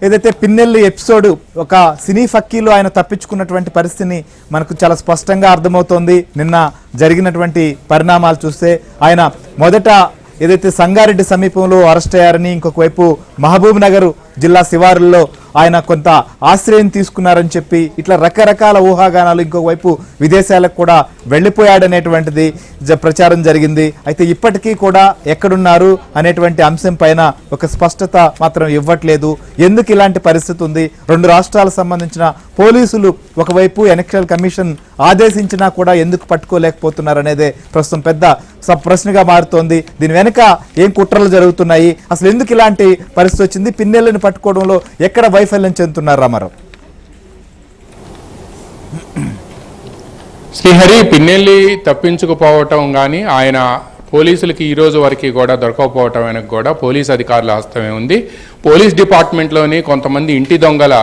ఏదైతే పిన్నెల్లి ఎపిసోడ్ ఒక సినీ ఫక్కీలో ఆయన తప్పించుకున్నటువంటి పరిస్థితిని మనకు చాలా స్పష్టంగా అర్థమవుతోంది. నిన్న జరిగినటువంటి పరిణామాలు చూస్తే ఆయన మొదట ఏదైతే సంగారెడ్డి సమీపంలో అరెస్ట్ అయ్యారని, ఇంకొక వైపు మహబూబ్ నగర్ జిల్లా శివారుల్లో ఆయన కొంత ఆశ్రయం తీసుకున్నారని చెప్పి ఇట్లా రకరకాల ఊహాగానాలు, ఇంకొక వైపు విదేశాలకు కూడా వెళ్ళిపోయాడనేటువంటిది ప్రచారం జరిగింది. అయితే ఇప్పటికీ కూడా ఎక్కడున్నారు అనేటువంటి అంశం పైన ఒక స్పష్టత మాత్రం ఇవ్వట్లేదు. ఎందుకు ఇలాంటి పరిస్థితి ఉంది? రెండు రాష్ట్రాలకు సంబంధించిన పోలీసులు ఒకవైపు ఎలక్షన్ కమిషన్ ఆదేశించినా కూడా ఎందుకు పట్టుకోలేకపోతున్నారు అనేదే ప్రస్తుతం పెద్ద ప్రశ్నగా మారుతోంది. దీని వెనుక ఏం కుట్రలు జరుగుతున్నాయి? అసలు ఎందుకు ఇలాంటి పరిస్థితి వచ్చింది? పిన్నెల్లిని పట్టుకోవడంలో ఎక్కడ వైఫల్యం చెందుతున్నారు రామారావు? శ్రీహరి పిన్నెల్లి తప్పించుకుపోవటం కానీ ఆయన పోలీసులకి ఈ రోజు వరకు కూడా దొరకకపోవటం వెనక కూడా పోలీస్ అధికారుల హస్తమే ఉంది. పోలీస్ డిపార్ట్మెంట్లోని కొంతమంది ఇంటి దొంగల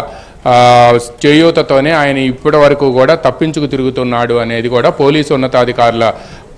చేయూతతోనే ఆయన ఇప్పటి వరకు కూడా తప్పించుకు తిరుగుతున్నాడు అనేది కూడా పోలీసు ఉన్నతాధికారుల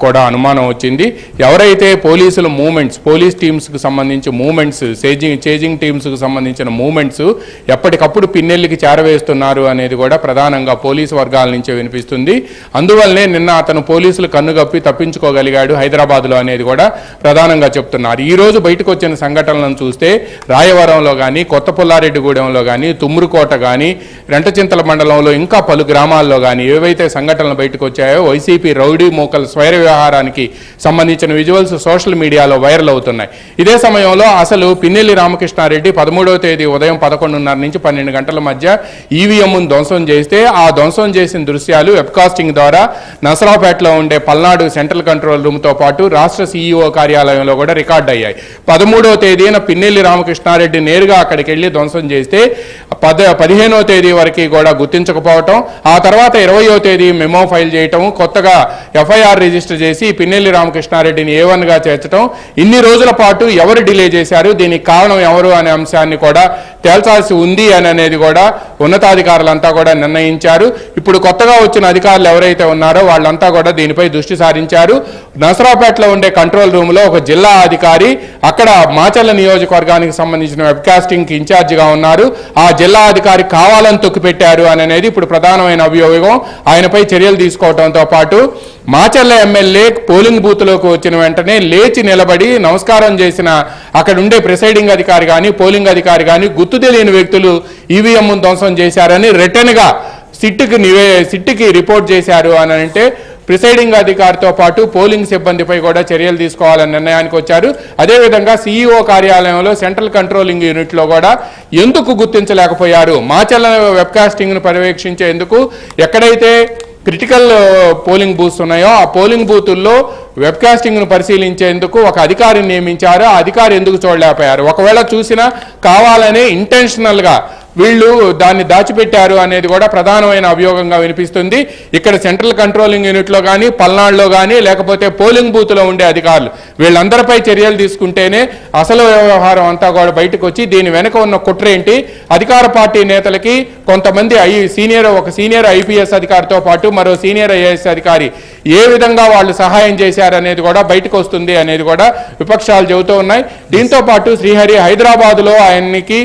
కూడా అనుమానం వచ్చింది. ఎవరైతే పోలీసుల మూమెంట్స్, పోలీస్ టీమ్స్కి సంబంధించి మూమెంట్స్, చేజింగ్ టీమ్స్కి సంబంధించిన మూమెంట్స్ ఎప్పటికప్పుడు పిన్నెల్లికి చేరవేస్తున్నారు అనేది కూడా ప్రధానంగా పోలీసు వర్గాల నుంచే వినిపిస్తుంది. అందువల్లనే నిన్న అతను పోలీసులు కన్నుగప్పి తప్పించుకోగలిగాడు హైదరాబాద్లో అనేది కూడా ప్రధానంగా చెప్తున్నారు. ఈరోజు బయటకు వచ్చిన సంఘటనలను చూస్తే రాయవరంలో కానీ, కొత్త పుల్లారెడ్డిగూడెంలో కానీ, తుమ్మురుకోట కానీ, రెంటచింతల మండలంలో ఇంకా పలు గ్రామాల్లో కానీ ఏవైతే సంఘటనలు బయటకు వచ్చాయో వైసీపీ రౌడీ మూకల స్వైర వ్యవహారానికి సంబంధించిన విజువల్స్ సోషల్ మీడియాలో వైరల్ అవుతున్నాయి. ఇదే సమయంలో అసలు పిన్నెల్లి రామకృష్ణారెడ్డి 13వ తేదీ ఉదయం 11:30 నుంచి 12 గంటల మధ్య ఈవీఎంను ధ్వంసం చేస్తే ఆ ధ్వంసం చేసిన దృశ్యాలు వెబ్కాస్టింగ్ ద్వారా నసరావుపేటలో ఉండే పల్నాడు సెంట్రల్ కంట్రోల్ రూమ్తో పాటు రాష్ట్ర సీఈఓ కార్యాలయంలో కూడా రికార్డ్ అయ్యాయి. 13వ తేదీన పిన్నెల్లి రామకృష్ణారెడ్డి నేరుగా అక్కడికి వెళ్ళి ధ్వంసం చేస్తే 15వ తేదీ వరకు కూడా గుర్తించకపోవటం, ఆ తర్వాత 20వ తేదీ మెమో ఫైల్ చేయటం, కొత్తగా ఎఫ్ఐఆర్ రిజిస్టర్ చేసి పిన్నెల్లి రామకృష్ణారెడ్డిని A1గా చేర్చడం, ఇన్ని రోజుల పాటు ఎవరు డిలే చేశారు, దీనికి కారణం ఎవరు అనే అంశాన్ని కూడా తేల్చాల్సి ఉంది అనేది కూడా ఉన్నతాధికారులంతా కూడా నిర్ణయించారు. ఇప్పుడు కొత్తగా వచ్చిన అధికారులు ఎవరైతే ఉన్నారో వాళ్ళంతా కూడా దీనిపై దృష్టి సారించారు. నసరావుపేటలో ఉండే కంట్రోల్ రూమ్లో ఒక జిల్లా అధికారి, అక్కడ మాచర్ల నియోజకవర్గానికి సంబంధించిన వెబ్కాస్టింగ్కి ఇన్ఛార్జిగా ఉన్నారు. ఆ జిల్లా అధికారి కావాలని తొక్కిపెట్టారు అనేది ఇప్పుడు ప్రధానమైన అభియోగం. ఆయనపై చర్యలు తీసుకోవడంతో పాటు మాచర్ల ఎమ్మెల్యే పోలింగ్ బూత్లోకి వచ్చిన వెంటనే లేచి నిలబడి నమస్కారం చేసిన అక్కడ ఉండే ప్రిసైడింగ్ అధికారి కానీ, పోలింగ్ అధికారి కానీ గుర్తు తెలియని వ్యక్తులు ఈవీఎం ధ్వంసం చేశారని రిటర్న్గా సిట్కి రిపోర్ట్ చేశారు అని అంటే ప్రిసైడింగ్ అధికారితో పాటు పోలింగ్ సిబ్బందిపై కూడా చర్యలు తీసుకోవాలని నిర్ణయానికి వచ్చారు. అదేవిధంగా సీఈఓ కార్యాలయంలో సెంట్రల్ కంట్రోలింగ్ యూనిట్లో కూడా ఎందుకు గుర్తించలేకపోయారు? మాచర్ల వెబ్కాస్టింగ్ను పర్యవేక్షించేందుకు ఎక్కడైతే క్రిటికల్ పోలింగ్ బూత్స్ ఉన్నాయో ఆ పోలింగ్ బూతుల్లో వెబ్కాస్టింగ్ను పరిశీలించేందుకు ఒక అధికారిని నియమించారు. ఆ అధికారి ఎందుకు చూడలేకపోయారు? ఒకవేళ చూసినా కావాలనే ఇంటెన్షనల్గా వీళ్ళు దాన్ని దాచిపెట్టారు అనేది కూడా ప్రధానమైన అభియోగంగా వినిపిస్తుంది. ఇక్కడ సెంట్రల్ కంట్రోలింగ్ యూనిట్లో కానీ, పల్నాడులో కానీ, లేకపోతే పోలింగ్ బూత్లో ఉండే అధికారులు వీళ్ళందరిపై చర్యలు తీసుకుంటేనే అసలు వ్యవహారం అంతా కూడా బయటకు వచ్చి దీని వెనక ఉన్న కుట్ర ఏంటి, అధికార పార్టీ నేతలకి కొంతమంది ఒక సీనియర్ ఐపీఎస్ అధికారితో పాటు మరో సీనియర్ ఐఏఎస్ అధికారి ఏ విధంగా వాళ్ళు సహాయం చేశారనేది కూడా బయటకు వస్తుంది అనేది కూడా విపక్షాలు చెబుతూ ఉన్నాయి. దీంతో పాటు శ్రీహరి హైదరాబాద్లో ఆయనకి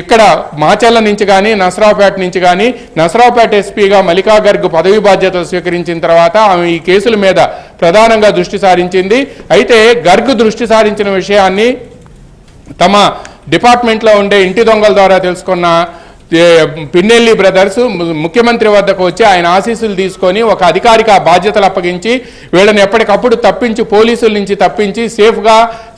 ఇక్కడ మాచర్ల నుంచి కానీ, నసరావుపేట నుంచి కానీ, నసరావుపేట ఎస్పీగా మల్లికా గర్గ్ పదవి బాధ్యతలు స్వీకరించిన తర్వాత ఆమె ఈ కేసుల మీద ప్రధానంగా దృష్టి సారించింది. అయితే గర్గ్ దృష్టి సారించిన విషయాన్ని తమ డిపార్ట్మెంట్లో ఉండే ఇంటి దొంగల ద్వారా తెలుసుకున్న పిన్నెల్లి బ్రదర్స్ ముఖ్యమంత్రి వద్దకు వచ్చి ఆయన ఆశీస్సులు తీసుకొని ఒక అధికారికి ఆ బాధ్యతలు అప్పగించి వీళ్ళని ఎప్పటికప్పుడు తప్పించి, పోలీసుల నుంచి తప్పించి సేఫ్గా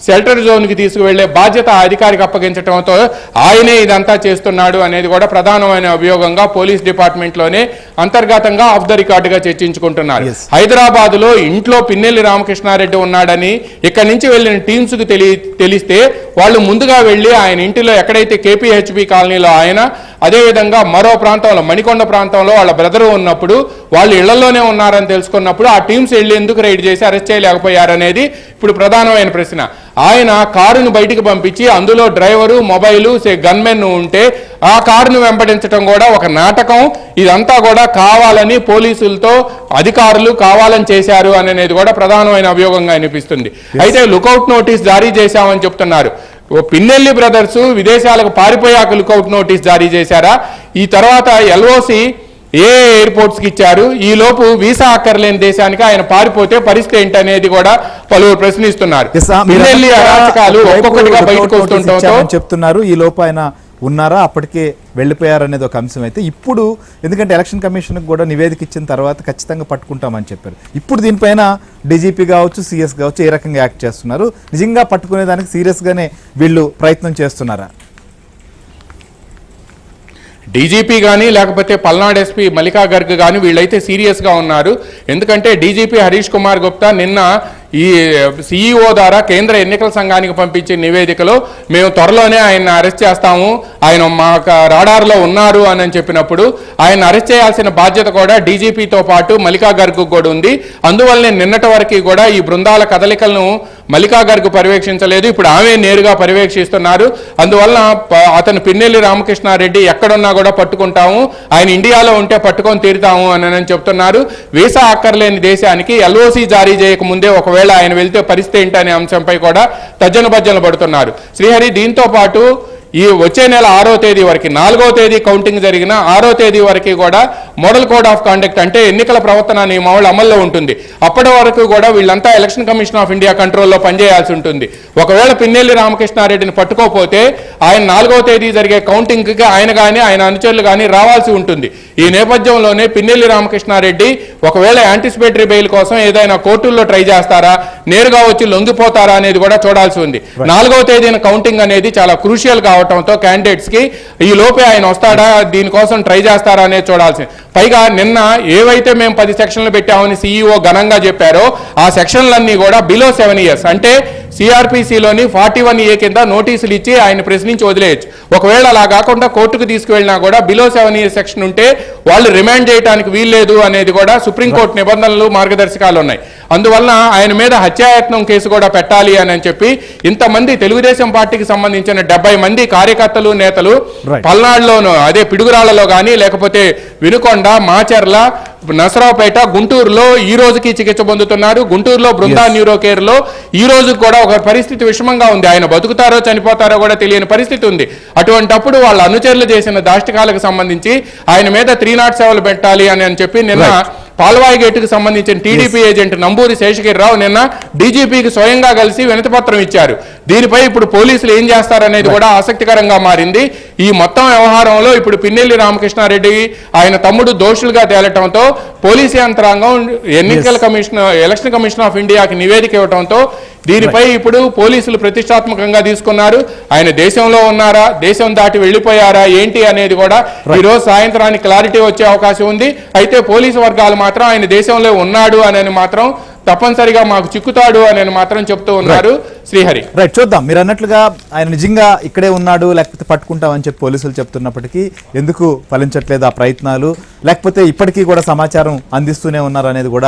షెల్టర్ జోన్కి తీసుకువెళ్లే బాధ్యత ఆ అధికారికి అప్పగించడంతో ఆయనే ఇదంతా చేస్తున్నాడు అనేది కూడా ప్రధానమైన అభియోగంగా పోలీస్ డిపార్ట్మెంట్లోనే అంతర్గతంగా ఆఫ్ ద రికార్డుగా చర్చించుకుంటున్నారు. హైదరాబాద్లో ఇంట్లో పిన్నెల్లి రామకృష్ణారెడ్డి ఉన్నాడని ఇక్కడి నుంచి వెళ్ళిన టీమ్స్కి తెలిస్తే వాళ్ళు ముందుగా వెళ్ళి ఆయన ఇంటిలో ఎక్కడైతే కేపీహెచ్బి కాలనీలో ఆయన, అదేవిధంగా మరో ప్రాంతంలో మణికొండ ప్రాంతంలో వాళ్ళ బ్రదరు ఉన్నప్పుడు వాళ్ళు ఇళ్లలోనే ఉన్నారని తెలుసుకున్నప్పుడు ఆ టీమ్స్ వెళ్ళి ఎందుకు రైడ్ చేసి అరెస్ట్ చేయలేకపోయారనేది ఇప్పుడు ప్రధానమైన ప్రశ్న. ఆయన కారును బయటికి పంపించి అందులో డ్రైవరు, మొబైలు, గన్మెన్ ఉంటే ఆ కారును వెంబడించడం కూడా ఒక నాటకం. ఇదంతా కూడా కావాలని పోలీసులతో అధికారులు కావాలని చేశారు అనేది కూడా ప్రధానమైన అభియోగంగా అనిపిస్తుంది. అయితే లుకౌట్ నోటీస్ జారీ చేశామని చెప్తున్నారు. ఓ పిన్నెల్లి బ్రదర్స్ విదేశాలకు పారిపోయాక లుకౌట్ నోటీస్ జారీ చేశారా? ఈ తర్వాత ఎల్ఓసి ఏ ఎయిర్పోర్ట్స్కి ఇచ్చారు? ఈ లోపు వీసా అక్కర్లేని దేశానికి ఆయన పారిపోతే పరిస్థితి ఏంటనేది కూడా పలువురు ప్రశ్నిస్తున్నారు. పిన్నెల్లి అరాచకాలు ఒక్కొక్కటిగా బయటకు వస్తుండటంతో చెప్తున్నారు. ఈ లోపు ఆయన ఉన్నారా, అప్పటికే వెళ్ళిపోయారనేది ఒక అంశం అయితే ఇప్పుడు, ఎందుకంటే ఎలక్షన్ కమిషన్కి కూడా నివేదిక ఇచ్చిన తర్వాత ఖచ్చితంగా పట్టుకుంటామని చెప్పారు. ఇప్పుడు దీనిపైన డీజీపీ కావచ్చు, సిఎస్ కావచ్చు ఏ రకంగా యాక్ట్ చేస్తున్నారు? నిజంగా పట్టుకునే దానికి సీరియస్గానే వీళ్ళు ప్రయత్నం చేస్తున్నారా? డీజీపీ కానీ లేకపోతే పల్నాడు ఎస్పీ మల్లికా గర్గ్ కానీ వీళ్ళైతే సీరియస్గా ఉన్నారు. ఎందుకంటే డీజీపీ హరీష్ కుమార్ గుప్తా నిన్న ఈ సిఈఓ ద్వారా కేంద్ర ఎన్నికల సంఘానికి పంపించిన నివేదికలో మేము త్వరలోనే ఆయన అరెస్ట్ చేస్తాము, ఆయన మా రాడార్లో ఉన్నారు అని చెప్పినప్పుడు ఆయన అరెస్ట్ చేయాల్సిన బాధ్యత కూడా డీజీపీతో పాటు మల్లికా గర్గ్ కూడా ఉంది. అందువల్లనే నిన్నటి వరకు కూడా ఈ బృందాల కదలికలను మల్లికా గర్గ్ పర్యవేక్షించలేదు, ఇప్పుడు ఆమె నేరుగా పర్యవేక్షిస్తున్నారు. అందువల్ల అతను పిన్నెల్లి రామకృష్ణారెడ్డి ఎక్కడున్నా కూడా పట్టుకుంటాము, ఆయన ఇండియాలో ఉంటే పట్టుకొని తీరుతాము అని చెప్తున్నారు. వీసా అక్కర్లేని దేశానికి ఎల్ఓసి జారీ చేయకముందే ఒకవేళ ఆయన వెళ్తే పరిస్థితి ఏంటనే అంశంపై కూడా తర్జన భర్జనలు పడుతున్నారు. శ్రీహరి, దీంతో పాటు ఈ వచ్చే నెల 6వ తేదీ వరకు, 4వ తేదీ కౌంటింగ్ జరిగిన 6వ తేదీ వరకు కూడా మోడల్ కోడ్ ఆఫ్ కాండక్ట్ అంటే ఎన్నికల ప్రవర్తన నియమావళి అమల్లో ఉంటుంది. అప్పటి వరకు కూడా వీళ్ళంతా ఎలక్షన్ కమిషన్ ఆఫ్ ఇండియా కంట్రోల్లో పనిచేయాల్సి ఉంటుంది. ఒకవేళ పిన్నెల్లి రామకృష్ణారెడ్డిని పట్టుకోకపోతే ఆయన 4వ తేదీ జరిగే కౌంటింగ్కి ఆయన కానీ ఆయన అనుచరులు కానీ రావాల్సి ఉంటుంది. ఈ నేపథ్యంలోనే పిన్నెల్లి రామకృష్ణారెడ్డి ఒకవేళ యాంటిసిపేటరీ బెయిల్ కోసం ఏదైనా కోర్టుల్లో ట్రై చేస్తారా, నేరుగా వచ్చి లొంగిపోతారా అనేది కూడా చూడాల్సి ఉంది. 4వ తేదీన కౌంటింగ్ అనేది చాలా క్రూషియల్ కావటంతో క్యాండిడేట్స్ కి ఈ లోపే ఆయన వస్తాడా, దీనికోసం ట్రై చేస్తారా అనేది చూడాల్సింది. పైగా నిన్న ఏవైతే మేము 10 సెక్షన్లు పెట్టామని సీఈఓ ఘనంగా చెప్పారో ఆ సెక్షన్లన్నీ కూడా బిలో 7 years అంటే సిఆర్పిసిలోని 41A కింద నోటీసులు ఇచ్చి ఆయన ప్రశ్నించి వదిలేయచ్చు. ఒకవేళ అలా కాకుండా కోర్టుకు తీసుకువెళ్ళినా కూడా బిలో 7 years సెక్షన్ ఉంటే వాళ్ళు రిమాండ్ చేయడానికి వీల్లేదు అనేది కూడా సుప్రీంకోర్టు నిబంధనలు, మార్గదర్శకాలు ఉన్నాయి. అందువలన ఆయన మీద హత్యాయత్నం కేసు కూడా పెట్టాలి అని చెప్పి ఇంతమంది తెలుగుదేశం పార్టీకి సంబంధించిన 70 మంది కార్యకర్తలు, నేతలు పల్నాడులోను అదే పిడుగురాళ్లలో కానీ లేకపోతే వినుకొండ, మాచర్ల, నసరావుపేట, గుంటూరులో ఈ రోజుకి చికిత్స పొందుతున్నారు. గుంటూరులో బృందా న్యూరో కేర్ లో ఈ రోజు కూడా ఒక పరిస్థితి విషమంగా ఉంది. ఆయన బతుకుతారో చనిపోతారో కూడా తెలియని పరిస్థితి ఉంది. అటువంటప్పుడు వాళ్ళ అనుచరులు చేసిన దాష్టికాలకు సంబంధించి ఆయన మీద 307 పెట్టాలి అని చెప్పి నిన్న పాల్వాయి గేటుకు సంబంధించిన టీడీపీ ఏజెంట్ నంబూరి శేషగిరిరావు నిన్న డీజీపీకి స్వయంగా కలిసి వినతిపత్రం ఇచ్చారు. దీనిపై ఇప్పుడు పోలీసులు ఏం చేస్తారనేది కూడా ఆసక్తికరంగా మారింది. ఈ మొత్తం వ్యవహారంలో ఇప్పుడు పిన్నెల్లి రామకృష్ణారెడ్డి ఆయన తమ్ముడు దోషులుగా తేలటంతో పోలీసు యంత్రాంగం ఎలక్షన్ కమిషన్ ఆఫ్ ఇండియాకి నివేదిక ఇవ్వడంతో దీనిపై ఇప్పుడు పోలీసులు ప్రతిష్టాత్మకంగా తీసుకున్నారు. ఆయన దేశంలో ఉన్నారా, దేశం దాటి వెళ్ళిపోయారా ఏంటి అనేది కూడా ఈ రోజు సాయంత్రానికి క్లారిటీ వచ్చే అవకాశం ఉంది. అయితే పోలీసు వర్గాలు మాత్రం ఆయన దేశంలో ఉన్నాడు అని మాత్రం తప్పనిసరిగా మాకు చిక్కుతాడు అని మాత్రం చెప్తూ ఉన్నారు. శ్రీహరి, రైట్, చూద్దాం. మీరు అన్నట్లుగా ఆయన నిజంగా ఇక్కడే ఉన్నాడు లేకపోతే పట్టుకుంటామని చెప్పి పోలీసులు చెప్తున్నప్పటికీ ఎందుకు ఫలించట్లేదు ఆ ప్రయత్నాలు, లేకపోతే ఇప్పటికీ కూడా సమాచారం అందిస్తూనే ఉన్నారు అనేది కూడా